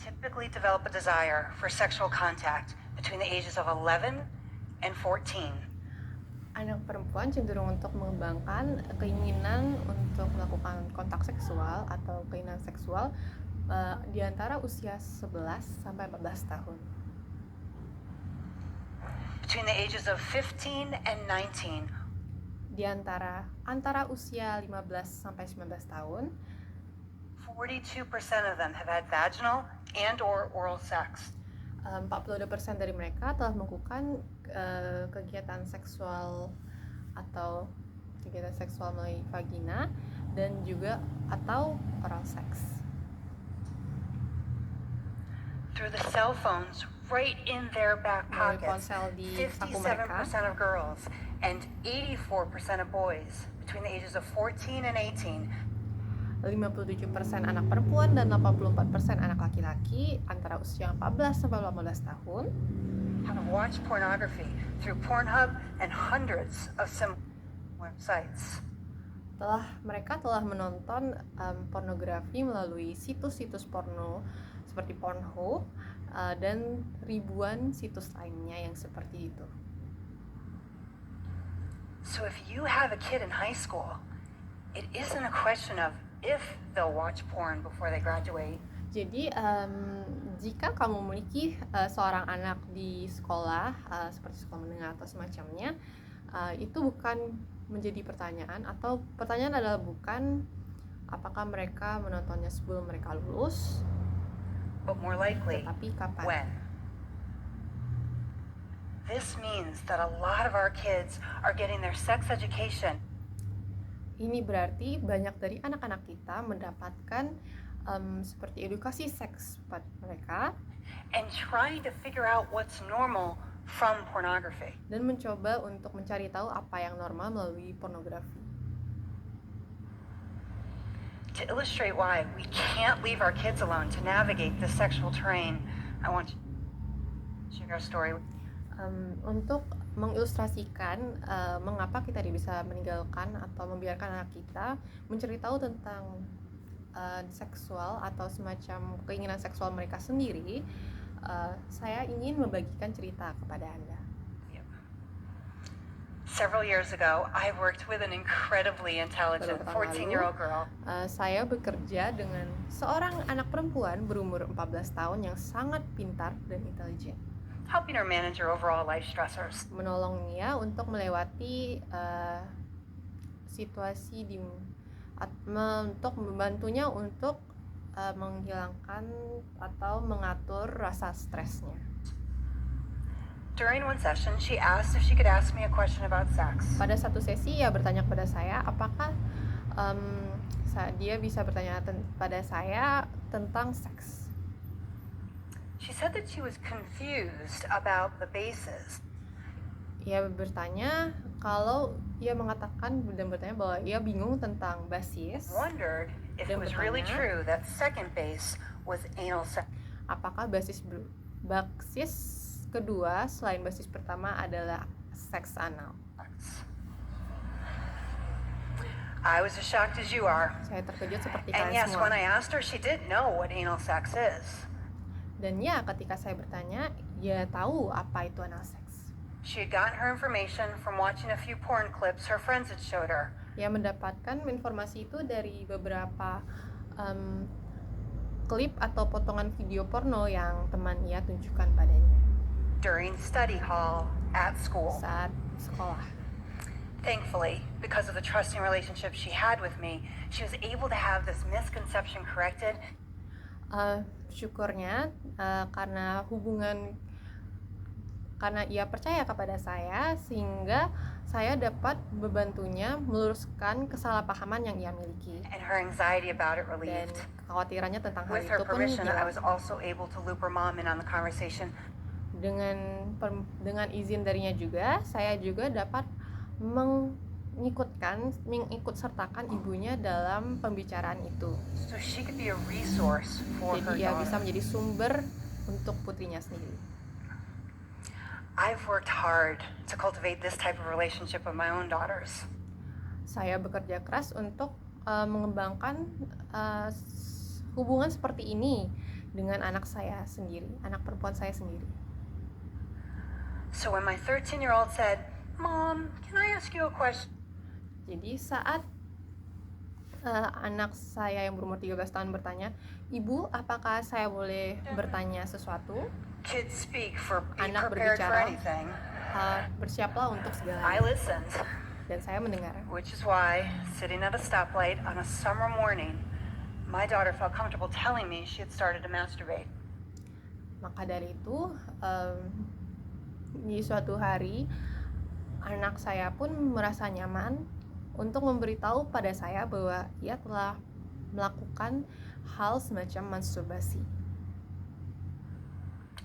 typically develop a desire for sexual contact between the ages of 11 and 14. Anak perempuan cenderung untuk mengembangkan keinginan untuk melakukan kontak seksual atau keinginan seksual di antara usia 11 sampai 14 tahun. Between the ages of 15 and 19, Di antara usia 15 sampai 19 tahun, 42% of them have had vaginal and or oral sex. 42% dari mereka telah melakukan kegiatan seksual atau kegiatan seksual melalui vagina dan juga atau oral sex. Through the cell phones right in their back Melalui pockets, ponsel di saku 57% mereka, of girls and 84% of boys between the ages of 14 and 18 57% anak perempuan dan 84% anak laki-laki antara usia 14 sampai 18 tahun have watched pornography through Pornhub and hundreds of similar websites. mereka telah menonton pornografi melalui situs-situs porno seperti Pornhub dan ribuan situs lainnya yang seperti itu. So if you have a kid in high school, it isn't a question of if they'll watch porn before they graduate. Jadi jika kamu memiliki seorang anak di sekolah seperti sekolah menengah atau semacamnya, itu bukan menjadi pertanyaan, atau pertanyaan adalah bukan apakah mereka menontonnya sebelum mereka lulus, but more likely, tetapi kapan. when. This means that a lot of our kids are getting their sex education. Ini berarti banyak dari anak-anak kita mendapatkan seperti edukasi seks pada mereka and trying to figure out what's normal from pornography. Dan mencoba untuk mencari tahu apa yang normal melalui pornografi. To illustrate why we can't leave our kids alone to navigate the sexual terrain, I want to share a story. Untuk mengilustrasikan mengapa kita tidak bisa meninggalkan atau membiarkan anak kita mencari tahu tentang seksual atau semacam keinginan seksual mereka sendiri, saya ingin membagikan cerita kepada Anda. Several years ago, I worked with an incredibly intelligent 14-year-old girl. Saya bekerja dengan seorang anak perempuan berumur 14 tahun yang sangat pintar dan intelijen, helping her manage her overall life stressors. Menolongnya untuk melewati situasi untuk membantunya untuk menghilangkan atau mengatur rasa stresnya. During one session, she asked if she could ask me a question about sex. Pada satu sesi, ia bertanya kepada saya apakah dia bisa bertanya pada saya tentang seks. She said that she was confused about the bases. Ia bertanya kalau ia mengatakan dan bertanya bahwa ia bingung tentang basis. Wondered if it was really true that second base was anal sex. Apakah basis kedua selain basis pertama adalah seks anal? I was as shocked as you are. Saya terkejut seperti And kalian yes, semua. when I asked her, she did know what anal sex is. Dan ya, ketika saya bertanya, ia tahu apa itu anal seks. She had gotten her information from watching a few porn clips her friends had showed her. Ia mendapatkan informasi itu dari beberapa klip atau potongan video porno yang teman ia tunjukkan padanya. During study hall at school. Saat sekolah. Thankfully, because of the trusting relationship she had with me, she was able to have this misconception corrected. Syukurnya karena ia percaya kepada saya, sehingga saya dapat membantunya meluruskan kesalahpahaman yang ia miliki. And her anxiety about it relieved. Dan kekhawatirannya tentang hal With her itu pun permission, I hilang. was also able to loop her mom in on the conversation. Dengan izin darinya juga, saya juga dapat mengikut sertakan ibunya dalam pembicaraan itu. So she could be a resource for her Jadi ia daughter. bisa menjadi sumber untuk putrinya sendiri. I've worked hard to cultivate this type of relationship with my own daughters. Saya bekerja keras untuk mengembangkan hubungan seperti ini dengan anak saya sendiri, anak perempuan saya sendiri. So when my 13-year-old said, "Mom, can I ask you a question?" Jadi saat anak saya yang berumur 13 tahun bertanya, "Ibu, apakah saya boleh bertanya sesuatu?" Kids speak for be Anak prepared for berbicara. anything. Bersiaplah untuk I segalanya. listened, Dan saya mendengar. which is why, sitting at a stoplight on a summer morning, my daughter felt comfortable telling me she had started to masturbate. Maka dari itu, di suatu hari anak saya pun merasa nyaman untuk memberitahu pada saya bahwa ia telah melakukan hal semacam masturbasi.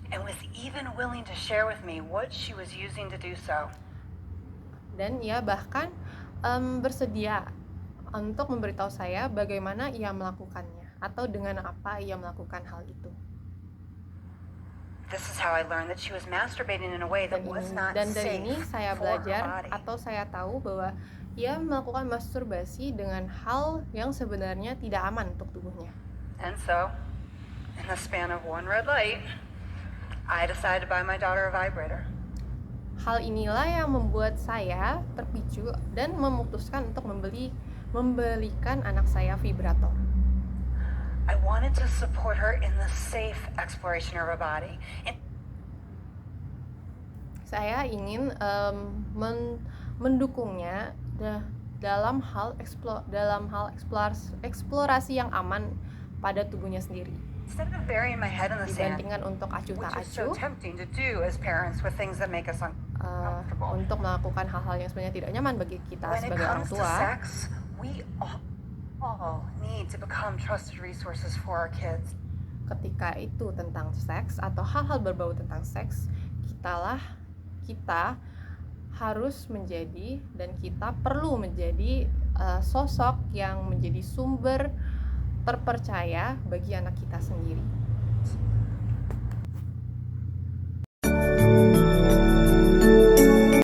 And was even willing to share with me what she was using to do so. Dan ia bahkan bersedia untuk memberitahu saya bagaimana ia melakukannya atau dengan apa ia melakukan hal itu. This is how I learned that she was masturbating in a way that was not Dan dari safe ini saya for her belajar body. atau saya tahu bahwa ia melakukan masturbasi dengan hal yang sebenarnya tidak aman untuk tubuhnya. And so, in the span of one red light, I decided to buy my daughter a vibrator. Hal inilah yang membuat saya terpicu dan memutuskan untuk membelikan anak saya vibrator. I wanted to support her in the safe exploration of her body. Saya ingin mendukungnya dalam hal eksplorasi yang aman pada tubuhnya sendiri. Instead of burying my head in the sand, Dibandingkan untuk acuh which tak is so acuh, tempting to do as parents with things that make us uncomfortable. untuk melakukan hal-hal yang sebenarnya tidak nyaman bagi kita When it sebagai orang comes to tua, sex, we all need to become trusted resources for our kids. ketika itu tentang seks atau hal-hal berbau tentang seks, kita harus menjadi dan kita perlu menjadi sosok yang menjadi sumber terpercaya bagi anak kita sendiri.